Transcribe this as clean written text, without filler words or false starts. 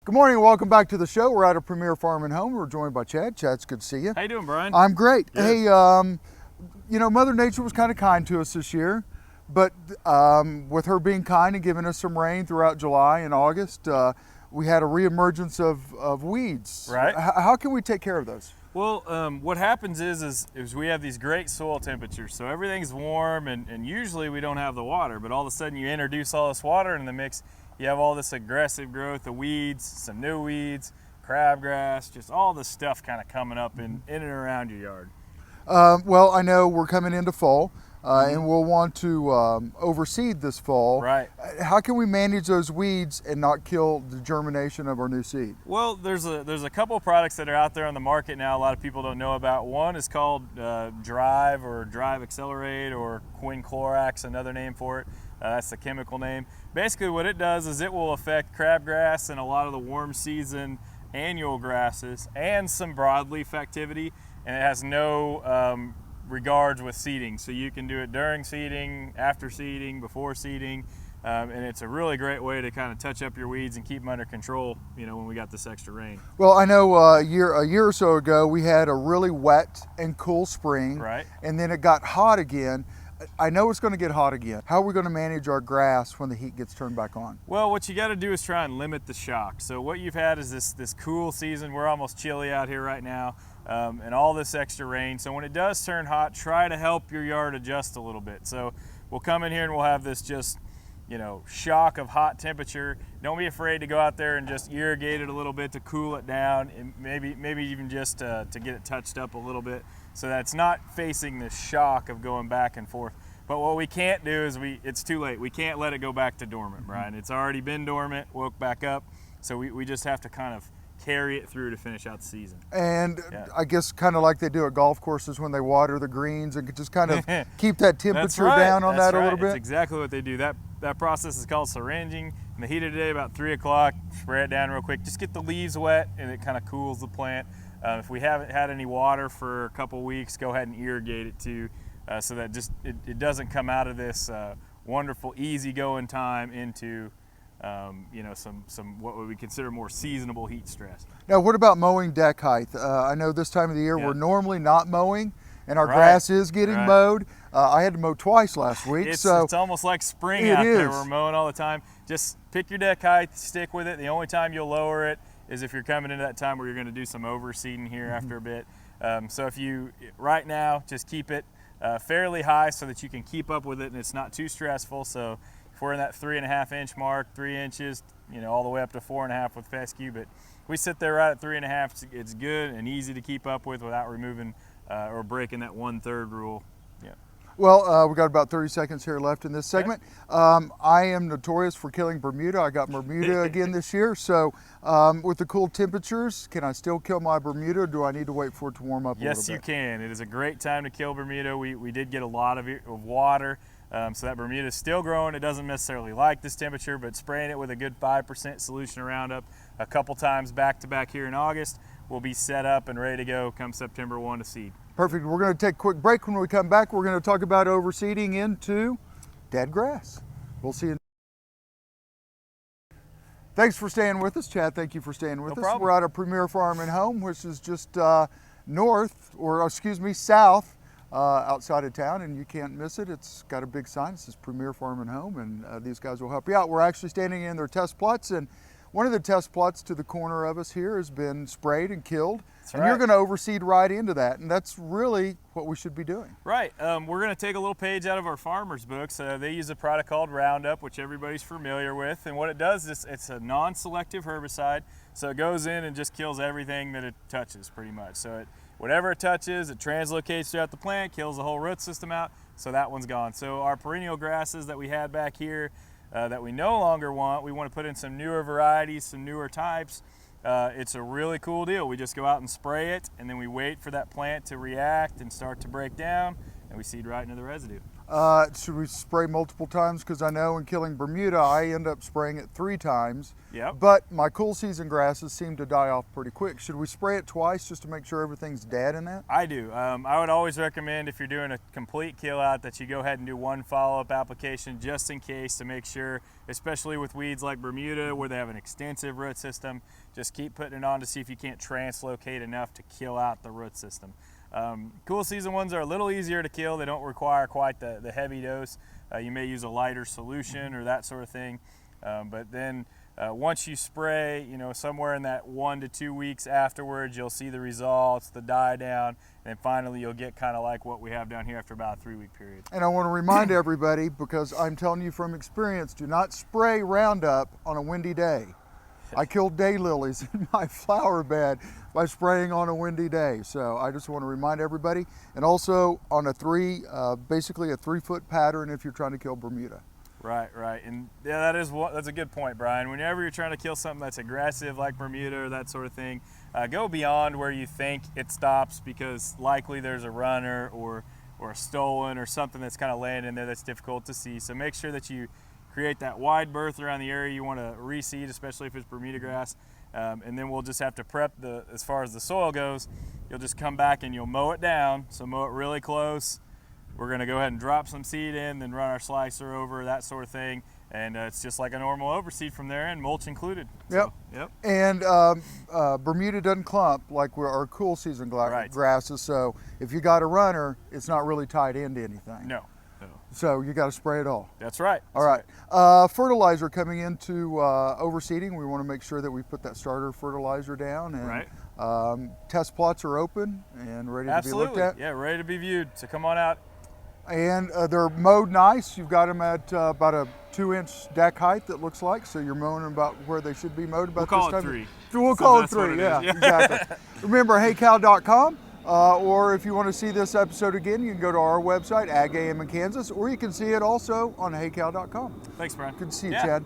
Good morning and welcome back to the show. We're out at Premier Farm and Home. We're joined by Chad. Chad, it's good to see you. How you doing, Brian? I'm great. Good. Hey, Mother Nature was kind of kind to us this year, but with her being kind and giving us some rain throughout July and August, we had a reemergence of weeds. Right. How can we take care of those? Well, what happens is we have these great soil temperatures, so everything's warm, and usually we don't have the water, but all of a sudden you introduce all this water in the mix, you have all this aggressive growth of weeds, some new weeds, crabgrass, just all this stuff kind of coming up in and around your yard. Well, I know we're coming into fall, and we'll want to overseed this fall. Right. How can we manage those weeds and not kill the germination of our new seed? Well, there's a couple of products that are out there on the market now a lot of people don't know about. One is called Drive Accelerate, or Quinclorax, another name for it. That's the chemical name. Basically what it does is it will affect crabgrass and a lot of the warm season annual grasses and some broadleaf activity, and it has no regards with seeding. So you can do it during seeding, after seeding, before seeding, and it's a really great way to kind of touch up your weeds and keep them under control, when we got this extra rain. Well, I know a year or so ago we had a really wet and cool spring, Right. And then it got hot again. I know it's going to get hot again. How are we going to manage our grass when the heat gets turned back on? Well, what you got to do is try and limit the shock. So what you've had is this cool season. We're almost chilly out here right now, and all this extra rain. So when it does turn hot, try to help your yard adjust a little bit. So we'll come in here and we'll have this just shock of hot temperature. Don't be afraid to go out there and just irrigate it a little bit to cool it down, and maybe even just to get it touched up a little bit, so that it's not facing this shock of going back and forth. But what we can't do is it's too late. We can't let it go back to dormant, Brian. It's already been dormant, woke back up, so we just have to kind of carry it through to finish out the season. And I guess kind of like they do at golf courses when they water the greens, and just kind of keep that temperature down on that a little bit. That's exactly what they do. That process is called syringing. In the heat of the day, about 3 o'clock, spray it down real quick. Just get the leaves wet, and it kind of cools the plant. If we haven't had any water for a couple weeks, go ahead and irrigate it too, so that it doesn't come out of this wonderful, easy-going time into some what we consider more seasonable heat stress. Now, what about mowing deck height? I know this time of the year we're normally not mowing, and our Right. grass is getting Right. mowed. I had to mow twice last week. It's so almost like spring It out there. is. We're mowing all the time. Just pick your deck height, stick with it. The only time you'll lower it is if you're coming into that time where you're going to do some overseeding here after a bit. So if you, right now, just keep it fairly high so that you can keep up with it and it's not too stressful. So if we're in that 3.5 inch mark, 3 inches, all the way up to 4.5 with fescue, but we sit there right at 3.5. It's good and easy to keep up with without removing or breaking that 1/3 rule. Yeah. Well, we got about 30 seconds here left in this segment. I am notorious for killing Bermuda. I got Bermuda again this year. So with the cool temperatures, can I still kill my Bermuda, or do I need to wait for it to warm up a little bit? Yes, you can. It is a great time to kill Bermuda. We did get a lot of water, so that Bermuda is still growing. It doesn't necessarily like this temperature, but spraying it with a good 5% solution of Roundup a couple times back to back here in August, we'll be set up and ready to go come September 1 to seed. Perfect. We're going to take a quick break. When we come back, we're going to talk about overseeding into dead grass. We'll see you. Thanks for staying with us, Chad. Thank you for staying with us. problem. We're out at Premier Farm and Home, which is just south outside of town, and you can't miss it. It's got a big sign. It says Premier Farm and Home, and these guys will help you out. We're actually standing in their test plots, and one of the test plots to the corner of us here has been sprayed and killed. That's and right. you're going to overseed right into that, and that's really what we should be doing. Right. We're going to take a little page out of our farmers' books. They use a product called Roundup, which everybody's familiar with. And what it does is it's a non-selective herbicide. So it goes in and just kills everything that it touches pretty much. So whatever it touches, it translocates throughout the plant, kills the whole root system out. So that one's gone. So our perennial grasses that we had back here that we no longer want, we want to put in some newer varieties, some newer types. It's a really cool deal. We just go out and spray it, and then we wait for that plant to react and start to break down, and we seed right into the residue. Should we spray multiple times? Because I know in killing Bermuda, I end up spraying it 3 times. Yep. But my cool season grasses seem to die off pretty quick. Should we spray it twice just to make sure everything's dead in that? I do. I would always recommend, if you're doing a complete kill out, that you go ahead and do 1 follow-up application just in case, to make sure, especially with weeds like Bermuda where they have an extensive root system, just keep putting it on to see if you can't translocate enough to kill out the root system. Cool season ones are a little easier to kill. They don't require quite the heavy dose. You may use a lighter solution or that sort of thing. But then once you spray, somewhere in that 1 to 2 weeks afterwards, you'll see the results, the die down, and then finally you'll get kind of like what we have down here after about a 3-week period. And I want to remind everybody, because I'm telling you from experience, do not spray Roundup on a windy day. I killed daylilies in my flower bed by spraying on a windy day. So I just want to remind everybody, and also on a basically a 3-foot pattern if you're trying to kill Bermuda. Right, and yeah, that's a good point, Brian. Whenever you're trying to kill something that's aggressive like Bermuda or that sort of thing, go beyond where you think it stops, because likely there's a runner or a stolen or something that's kind of laying in there that's difficult to see. So make sure that you create that wide berth around the area you want to reseed, especially if it's Bermuda grass. And then we'll just have to prep as far as the soil goes. You'll just come back and you'll mow it down. So mow it really close. We're going to go ahead and drop some seed in, then run our slicer over, that sort of thing. And it's just like a normal overseed from there, and mulch included. Yep. Yep. And Bermuda doesn't clump like our cool season grasses. So if you got a runner, it's not really tied into anything. No. So you got to spray it all. That's right. All right. Fertilizer coming into overseeding. We want to make sure that we put that starter fertilizer down. And, right. Test plots are open and ready to be looked at. Yeah, ready to be viewed. So come on out. And they're mowed nice. You've got them at about a 2-inch deck height, that looks like. So you're mowing them about where they should be mowed about we'll this call time. It 3. We'll so call it 3. Yeah, yeah, exactly. Remember, heycow.com. Or if you want to see this episode again, you can go to our website, ExportAGam in Kansas, or you can see it also on heycow.com. Thanks, Brian. Good to see you, Chad.